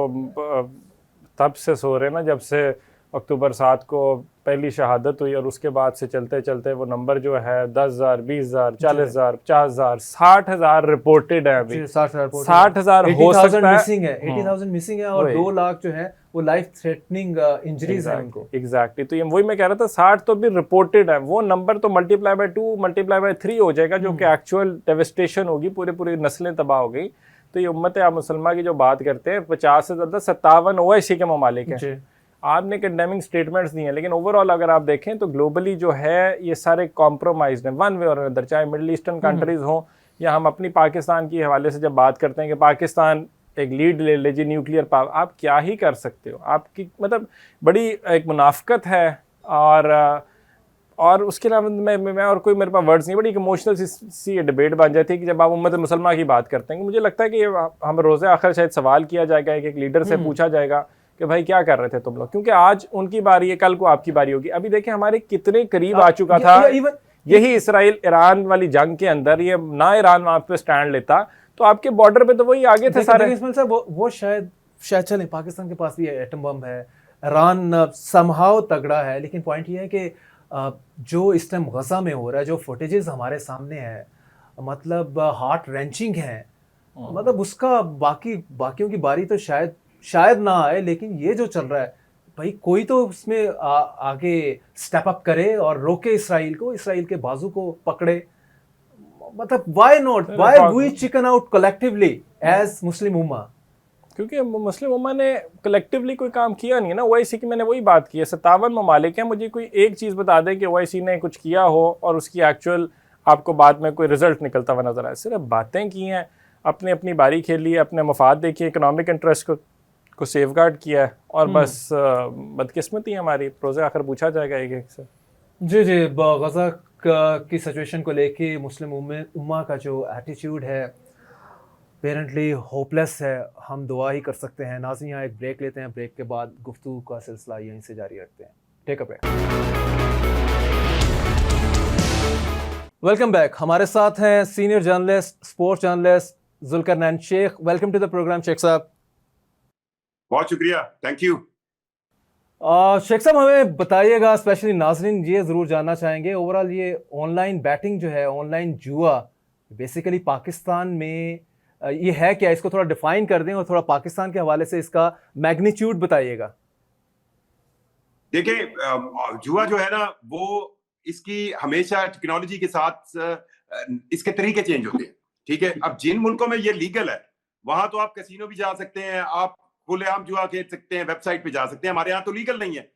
तब से सो रहे ना जब से अक्टूबर 7 को पहली शहादत हुई, और उसके बाद से चलते चलते वो नंबर जो है 10,000, 20,000, 40,000, 50,000, 60,000 रिपोर्टेड है अभी। 60,000 हो सकता है मिसिंग है, 80,000 मिसिंग है, और 2 लाख जो है वो लाइफ थ्रेटनिंग इंजरीज हैं उनको। एग्जैक्टली तो ये वही मैं कह रहा था, 60 तो भी रिपोर्टेड है, वो नंबर तो मल्टीप्लाई बाय 2 मल्टीप्लाई बाय 3 हो जाएगा, जो कि एक्चुअल डेविस्टेशन होगी, पूरी पूरी नस्लें तबाह हो गई। तो ये उम्मत मुसलमान की जो बात करते हैं 50 से ज़्यादा 57 ओआईसी के ममालिक हैं। आपने कंडेमिंग स्टेटमेंट्स दिए हैं, लेकिन ओवरऑल अगर आप देखें तो ग्लोबली जो है ये सारे कॉम्प्रोमाइज्ड हैं वन वे और अदर, चाहे मिडिल ईस्टर्न कंट्रीज हों या हम अपनी पाकिस्तान की हवाले से जब बात करते हैं कि पाकिस्तान एक लीड ले लीजिए न्यूक्लियर पावर, आप क्या ही कर सकते हो, आपकी मतलब बड़ी एक मुनाफकत है। और उसके अलावा मैं और कोई मेरे पास वर्ड्स नहीं, बड़ी एक इमोशनल सी डिबेट बन जाती है कि जब आप उम्मत मुसलमान की बात करते हैं। मुझे लगता है कि हम रोज़े आखिर शायद सवाल किया जाएगा, एक लीडर से पूछा जाएगा कि भाई क्या कर रहे थे तुम लोग, क्योंकि आज उनकी बारी है, कल को आपकी बारी होगी। अभी देखिए हमारे कितने करीब आ चुका था यही इसराइल ईरान वाली जंग के अंदर, ये ना ईरान वहां पे स्टैंड लेता तो आपके बॉर्डर पे तो वही आगे थे सारे। इसमाइल साहब वो शायद चले, पाकिस्तान के पास भी एटम बम है, ईरान समहाउ तगड़ा है, लेकिन पॉइंट ये है कि जो इस टाइम गजा में हो रहा है, जो फुटेजेस हमारे सामने है, मतलब हार्ट रेंचिंग है, मतलब उसका बाकियों की बारी तो शायद ना आए, लेकिन ये जो चल रहा है भाई कोई तो उसमें आगे स्टेप अप करे और रोके इसराइल के बाजू को पकड़े। मतलब why we chicken out collectively as Muslim उम्मा? क्योंकि मुस्लिम उम्मा ने कलेक्टिवली कोई काम किया नहीं है ना। ओआईसी की मैंने वही बात की है, 57 ममालिक हैं, मुझे कोई एक चीज़ बता दें कि ओआईसी ने कुछ किया हो और उसकी एक्चुअल आपको बाद में कोई रिजल्ट निकलता हुआ नजर आए। सिर्फ बातें की हैं, अपनी अपनी बारी खेली है, अपने मफाद देखिए, इकोनॉमिक इंटरेस्ट को सेफगार्ड किया है, और बस बदकिस्मती हमारी, रोज़े आखिर पूछा जाएगा एक से। जी गजा की सिचुएशन को लेके मुस्लिम उम्मा का जो एटीट्यूड है अपेरेंटली होपलेस है। हम दुआ ही कर सकते हैं। नाज़रीन यहाँ एक ब्रेक लेते हैं, ब्रेक के बाद गुफ्तगू का सिलसिला यहीं से जारी रखते हैं। Take a break. Welcome back. हमारे साथ हैं senior journalist, sports journalist Zulqarnain Sheikh. Welcome to the programme Sheikh साहब। बहुत शुक्रिया, थैंक यू। शेख साहब हमें बताइएगा, स्पेशली नाजरीन ये ज़रूर जानना चाहेंगे, ओवरऑल ये ऑनलाइन बैटिंग जो है, ऑनलाइन जुआ बेसिकली पाकिस्तान में ये है क्या? इसको थोड़ा डिफाइन कर दें और थोड़ा पाकिस्तान के हवाले से इसका मैग्नीट्यूड बताइएगा। देखिए, जुआ जो है ना, वो इसकी हमेशा टेक्नोलॉजी के साथ इसके तरीके चेंज होते हैं। ठीक है, अब जिन मुल्कों में ये लीगल है वहां तो आप कैसीनो भी जा सकते हैं, आप खुलेआम जुआ खेल सकते हैं, वेबसाइट पे जा सकते हैं। हमारे यहाँ तो लीगल नहीं है,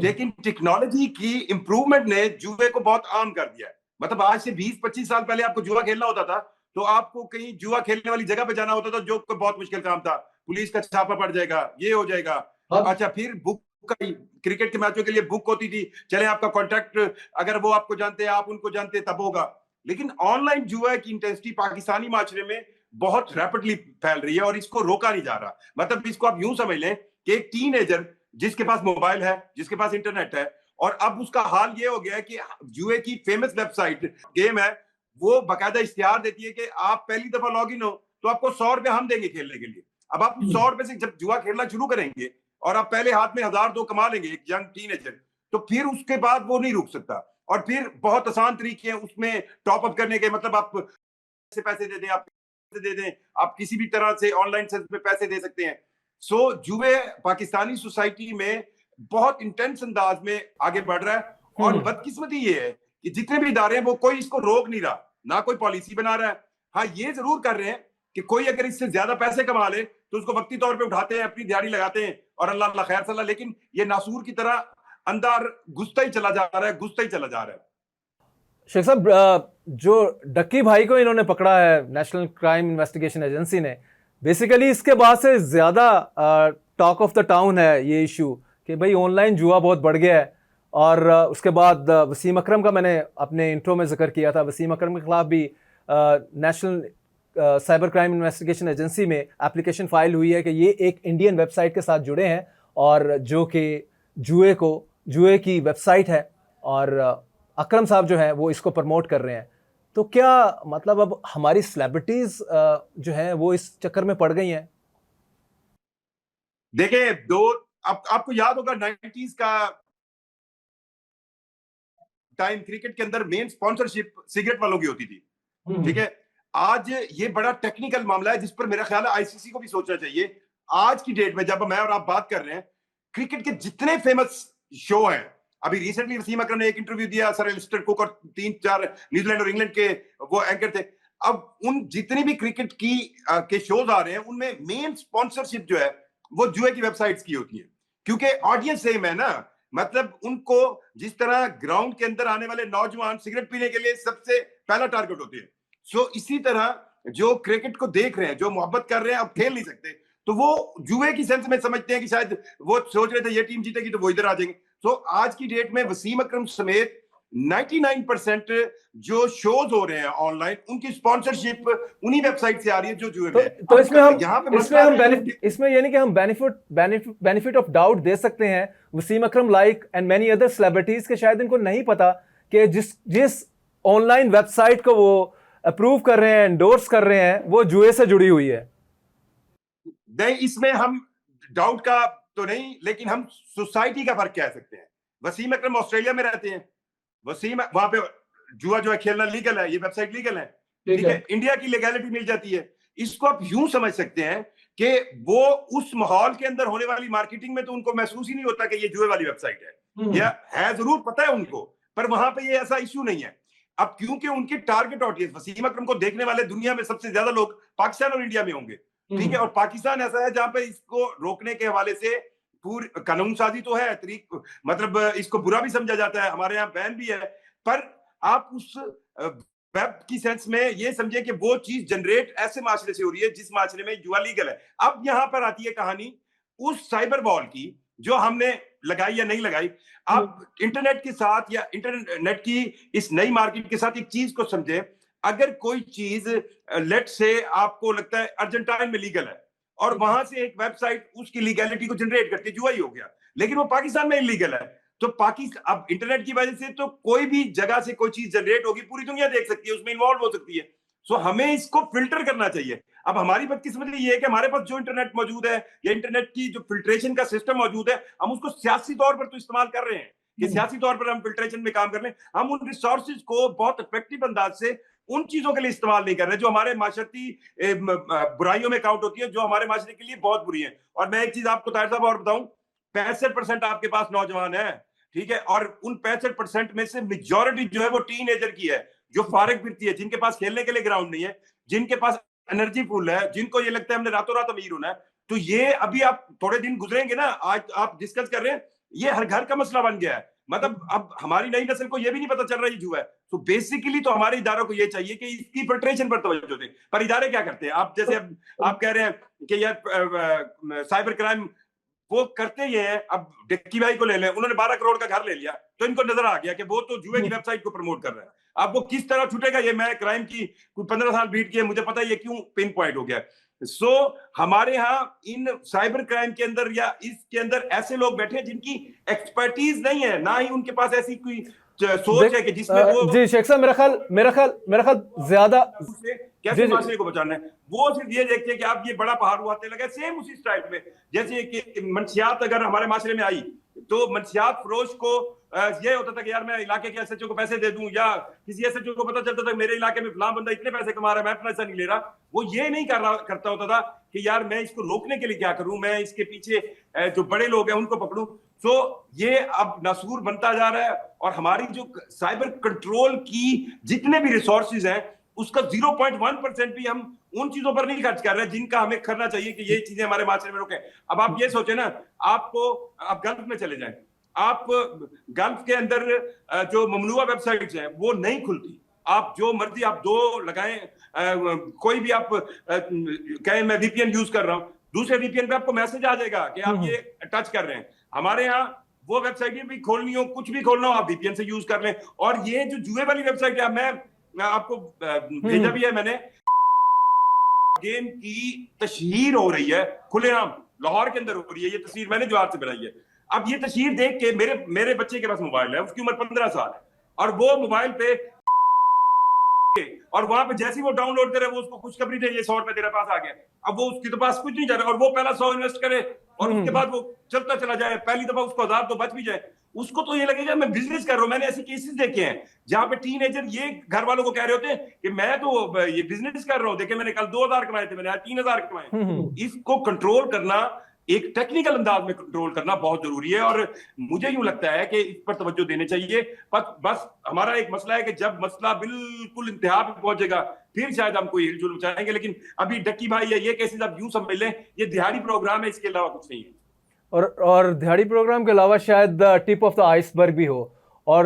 लेकिन टेक्नोलॉजी की इंप्रूवमेंट ने जुए को बहुत आम कर दिया है। मतलब आज से 20-25 साल पहले आपको जुआ खेलना होता था तो आपको कहीं जुआ खेलने वाली जगह पे जाना होता था, जो बहुत मुश्किल काम था। पुलिस का छापा पड़ जाएगा, ये हो जाएगा। अच्छा, फिर बुक क्रिकेट के मैचों के लिए बुक होती थी, चले आपका कॉन्ट्रैक्ट, अगर वो आपको जानते हैं, आप उनको जानते, तब होगा। लेकिन ऑनलाइन जुआ की इंटेंसिटी पाकिस्तानी माशरे में बहुत रैपिडली फैल रही है और इसको रोका नहीं जा रहा। मतलब इसको आप यूं समझ लें कि एक टीनेजर जिसके पास मोबाइल है, जिसके पास इंटरनेट है, और अब उसका हाल ये हो गया है कि जुए की फेमस वेबसाइट गेम है, वो बाकायदा इश्तिहार देती है कि आप पहली दफा लॉग इन हो तो आपको 100 रुपए हम देंगे खेलने के लिए। अब आप 100 रुपए से जब जुआ खेलना शुरू करेंगे और आप पहले हाथ में 1000-2 कमा लेंगे, एक यंग टीनेजर, तो फिर उसके बाद वो नहीं रुक सकता। और फिर बहुत आसान तरीके हैं उसमें टॉप अप करने के। मतलब आप पैसे दे दें, आप दे दें, आप किसी भी तरह से ऑनलाइन सेंस में पैसे दे सकते हैं। सो जुए पाकिस्तानी सोसाइटी में बहुत इंटेंस अंदाज में आगे बढ़ रहा है। और बदकिस्मती ये है कि जितने भी इदारे हैं वो कोई इसको रोक नहीं रहा, ना कोई पॉलिसी बना रहा है। हाँ, ये जरूर कर रहे हैं कि कोई अगर इससे ज्यादा पैसे कमा ले तो उसको वक्ती तौर पे उठाते हैं, अपनी दिहाड़ी लगाते हैं और अल्लाह अल्लाह खैर सल्ला। लेकिन ये नासूर की तरह अंदर घुसता ही चला जा रहा है, घुसता ही चला जा रहा है। शेख साहब, जो डक्की भाई को इन्होंने पकड़ा है नेशनल क्राइम इन्वेस्टिगेशन एजेंसी ने, बेसिकली इसके बाद से ज़्यादा टॉक ऑफ द टाउन है ये इशू कि भाई ऑनलाइन जुआ बहुत बढ़ गया है। और उसके बाद वसीम अकरम का मैंने अपने इंट्रो में जिक्र किया था, वसीम अकरम के खिलाफ भी national cyber crime investigation agency में एप्लीकेशन फाइल हुई है कि ये एक इंडियन वेबसाइट के साथ जुड़े हैं और जो कि जुए की वेबसाइट है, और अकरम साहब जो है वो इसको प्रमोट कर रहे हैं। तो क्या मतलब अब हमारी सेलिब्रिटीज जो हैं वो इस चक्कर में पड़ गई हैं? देखिए, आपको याद होगा 90s का टाइम, क्रिकेट के अंदर मेन स्पॉन्सरशिप सिगरेट वालों की होती थी। ठीक है, आज ये बड़ा टेक्निकल मामला है जिस पर मेरा ख्याल है आईसीसी को भी सोचना चाहिए। आज की डेट में जब मैं और आप बात कर रहे हैं, क्रिकेट के जितने फेमस शो हैं, अभी रिसेंटली वसीम अकरम ने एक इंटरव्यू दिया, सर एलिस्टर कुक और 3-4 न्यूजीलैंड और इंग्लैंड के वो एंकर थे। अब उन जितनी भी क्रिकेट की के शोज आ रहे हैं, उनमें मेन स्पॉन्सरशिप जो है वो जुए की वेबसाइट्स की होती है, क्योंकि ऑडियंस सेम है ना। मतलब उनको जिस तरह ग्राउंड के अंदर आने वाले नौजवान सिगरेट पीने के लिए सबसे पहला टारगेट होते हैं, सो इसी तरह जो क्रिकेट को देख रहे हैं, जो मोहब्बत कर रहे हैं, अब खेल नहीं सकते, तो वो जुए की सेंस में समझते हैं कि शायद वो सोच रहे थे ये टीम जीतेगी तो वो इधर आ जाएंगे। तो आज की डेट में वसीम अकरम समेत 99% जो शोज हो रहे हैं ऑनलाइन, उनकी स्पॉन्सरशिप उन्हीं वेबसाइट से आ रही है जो जुए में है। तो इसमें हम यहाँ पे इसमें यानी कि हम बेनिफिट ऑफ डाउट दे सकते हैं Wasim Akram like and many other celebrities के शायद इनको नहीं पता कि जिस ऑनलाइन वेबसाइट को वो अप्रूव कर रहे हैं, एंडोर्स कर रहे हैं, वो जुए से जुड़ी हुई है। नहीं, इसमें हम डाउट का तो नहीं, लेकिन हम सोसाइटी का फर्क कह सकते हैं। वसीम अकरम ऑस्ट्रेलिया में रहते हैं, वसीम वहां पे जुआ जो है खेलना लीगल है, ये वेबसाइट लीगल है, ठीक है। इंडिया की लीगैलिटी मिल जाती है। इसको आप यूं समझ सकते हैं कि वो उस माहौल के अंदर होने वाली मार्केटिंग में तो उनको महसूस ही नहीं होता कि ये जुए वाली वेबसाइट है, या है जरूर पता है उनको, पर वहां पे ये ऐसा इश्यू नहीं है। अब क्योंकि उनके टारगेट ऑडियंस वसीम अकरम को देखने वाले दुनिया में सबसे ज्यादा लोग पाकिस्तान और इंडिया में होंगे, ठीक है। और पाकिस्तान ऐसा है जहां पे इसको रोकने के हवाले से पूरी कानून साजी तो है, तरीक मतलब इसको बुरा भी समझा जाता है, हमारे यहाँ बैन भी है, पर आप उस वेब की सेंस में ये समझे कि वो चीज जनरेट ऐसे माशरे से हो रही है जिस माशरे में जुआ लीगल है। अब यहां पर आती है कहानी उस साइबर बॉल की जो हमने लगाई या नहीं लगाई। आप इंटरनेट के साथ या इंटरनेट की इस नई मार्केट के साथ एक चीज को समझे, अगर कोई चीज लेट से आपको लगता है अर्जेंटाइन में लीगल है और वहां से एक वेबसाइट उसकी लीगैलिटी को जनरेट करती है, जुआ ही हो गया, लेकिन वो पाकिस्तान में इलीगल है, तो पाकिस्तान अब इंटरनेट की वजह से तो कोई भी जगह से कोई चीज जनरेट होगी, पूरी दुनिया देख सकती है, उसमें इन्वॉल्व हो सकती है। सो हमें इसको फिल्टर करना चाहिए। अब हमारी बदकिस्मती ये है कि हमारे पास जो इंटरनेट मौजूद है या इंटरनेट की जो फिल्ट्रेशन का सिस्टम मौजूद है, हम उसको सियासी तौर पर तो इस्तेमाल कर रहे हैं कि सियासी तौर पर हम फिल्ट्रेशन में काम कर लें। हम उन रिसोर्सेज को बहुत इफेक्टिव अंदाज से उन चीजों के लिए इस्तेमाल नहीं कर रहे जो हमारे माशरती बुराइयों में काउंट होती है, जो हमारे माशरे के लिए बहुत बुरी है। और मैं एक चीज आपको ताहिर साहब और बताऊं, 65% आपके पास नौजवान है, ठीक है, और उन 65% में से मेजॉरिटी जो है वो टीनेजर की है, जो फारिग फिरती है, जिनके पास खेलने के लिए ग्राउंड नहीं है, जिनके पास एनर्जी फुल है, जिनको ये लगता है हमने रातों रात अमीर होना है। तो ये अभी आप थोड़े दिन गुजरेंगे ना, आज आप डिस्कस कर रहे हैं, ये हर घर का मसला बन गया है। मतलब अब हमारी नई नस्ल को ये भी नहीं पता चल रहा ये जुआ है। तो बेसिकली तो हमारे इदारों को ये चाहिए कि इसकी फिल्ट्रेशन पर तवज्जो दें, पर इदारे क्या करते हैं? आप जैसे अब आप कह रहे हैं कि यार साइबर क्राइम वो करते ये है। अब डिक्की भाई को ले लें, उन्होंने 12 करोड़ का घर ले लिया, तो इनको नजर आ गया कि वो तो जुए की वेबसाइट को प्रमोट कर रहा है। अब वो किस तरह छूटेगा, ये मैं क्राइम की कोई 15 साल बीट किए, मुझे पता है ये क्यों पिन पॉइंट हो गया। सो हमारे यहाँ इन साइबर क्राइम के अंदर या इसके अंदर ऐसे लोग बैठे हैं जिनकी एक्सपर्टीज नहीं है, ना ही उनके पास ऐसी कोई सोच है कि जिसमें वो जी शेख साहब, मेरा ख्याल ज्यादा कैसे माशरे को बचाना है। वो सिर्फ ये देखते हैं कि आप ये बड़ा पहाड़ उठाने लगे, सेम उसी स्टाइल में जैसे कि मंशियात अगर हमारे माशरे में आई तो मंशियात फरोश को ये होता था कि यार मैं इलाके के एसएचओ को पैसे दे दूं, या किसी एसएचओ को पता चलता था मेरे इलाके में फलां बंदा इतने पैसे कमा रहा है, मैं पैसा नहीं ले रहा, वो ये नहीं करता होता था कि यार मैं इसको रोकने के लिए क्या करूं, मैं इसके पीछे जो बड़े लोग हैं उनको पकड़ूं। तो ये अब नासूर बनता जा रहा है, और हमारी जो साइबर कंट्रोल की जितने भी रिसोर्सेज हैं उसका 0.1% भी हम उन चीजों पर नहीं खर्च कर रहे हैं जिनका हमें करना चाहिए कि ये चीजें हमारे माशरे में रोकें। अब आप ये सोचे ना, आप गल्फ में चले जाएं, आप गल्फ के अंदर जो ममनुआ वेबसाइट्स हैं वो नहीं खुलती, आप जो मर्जी आप दो लगाएं, कोई भी आप कहें मैं वीपीएन यूज कर रहा हूं, दूसरे वीपीएन पे आपको मैसेज आ जाएगा कि आप ये टच कर रहे हैं। हमारे यहाँ वो वेबसाइटें भी खोलनी हो, कुछ भी खोलना हो, आप वीपीएन से यूज कर लें। और ये जो जुए वाली वेबसाइट है, मैं आपको भेजा भी है मैंने, गेम की तशहीर हो रही है खुलेआम, लाहौर के अंदर हो रही है, ये तस्वीर मैंने ज्वार से बनाई है। अब ये तस्वीर देख के मेरे बच्चे के पास मोबाइल है, उसकी उम्र 15 साल है, और वो मोबाइल पे और वहां पे जैसे वो डाउनलोड करे वो उसको खुशखबरी दे, ये 100 रुपए तेरे पास आ गया। अब वो उसके तो पास कुछ नहीं जा रहा, और वो पहला 100 इन्वेस्ट करे और उसके बाद वो चलता चला जाए, पहली दफा उसको 1000 तो बच भी जाए, उसको तो ये लगेगा मैं बिजनेस कर रहा हूं। मैंने ऐसे केसेस देखे हैं जहां पे टीनेजर ये घर वालों को कह रहे होते हैं कि मैं तो ये बिजनेस कर रहा हूं, देखे मैंने कल 2000 कमाए थे, मैंने आज 3000 कमाए। इसको कंट्रोल करना, एक टेक्निकल अंदाज में कंट्रोल करना बहुत जरूरी है, और मुझे यूं लगता है कि इस पर तवज्जो देने चाहिए। बस हमारा एक मसला है कि जब मसला बिल्कुल इंतहा पे पहुंचेगा फिर शायद हम कोई हिलजुल मचाएंगे, लेकिन अभी डक्की भाई या ये केसेस आप यूं समझ लें ये दिहाड़ी प्रोग्राम है, इसके अलावा कुछ नहीं है। और दिहाड़ी प्रोग्राम के अलावा शायद टिप ऑफ द आइसबर्ग भी हो। और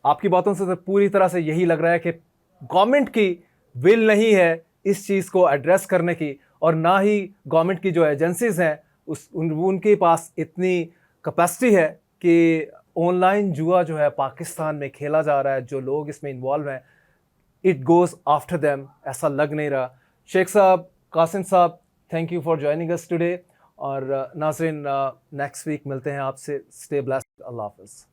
आपकी बातों से तो पूरी तरह से यही लग रहा है कि गवर्नमेंट की विल नहीं है इस चीज़ को एड्रेस करने की, और ना ही गवर्नमेंट की जो एजेंसीज हैं उनके पास इतनी कैपेसिटी है कि ऑनलाइन जुआ जो है पाकिस्तान में खेला जा रहा है, जो लोग इसमें इन्वॉल्व हैं, इट गोज़ आफ्टर देम, ऐसा लग नहीं रहा। शेख साहब, कासिम साहब, thank you for joining us today. और नाज़रीन, नेक्स्ट वीक मिलते हैं आपसे। स्टे ब्लेस्ड, अल्लाह हाफ़िज़।